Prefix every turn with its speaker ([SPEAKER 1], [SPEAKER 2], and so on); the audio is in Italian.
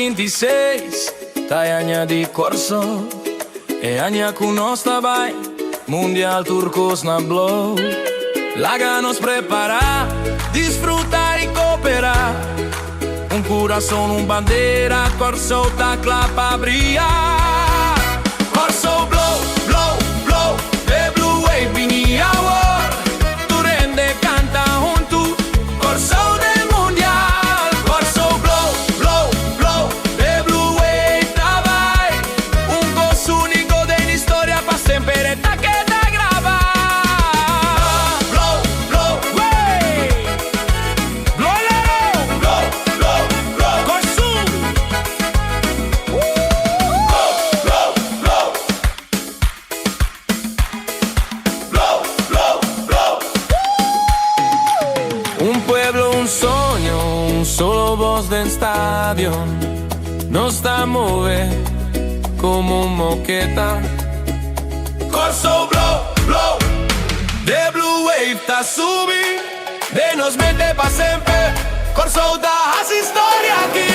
[SPEAKER 1] 2026, tai agna di corso e agna con nostra vai mundial turcos na blow. Laga nos prepara, disfrutar y cooperar. Un corazón, un bandera, corso ta clapa brillar. Corso blow, blow, blow, the blue wave vini award. Tu rende canta junto, corso del mundial. Corso blow, blow, blow, the blue wave ta vai. Un gozo único de la historia pa sempre ta que ta grava. Blow, blow, way. Blow, blow, blow, blow. Corso. Blow, blow, blow. Blow, blow, blow. Un pueblo, un sogno, un solo voz del estadio. Nos sta muove come un moqueta. Corso blow, blow. The blue wave ta subi. De nos mete pa sempre. Corso da has historia aquí.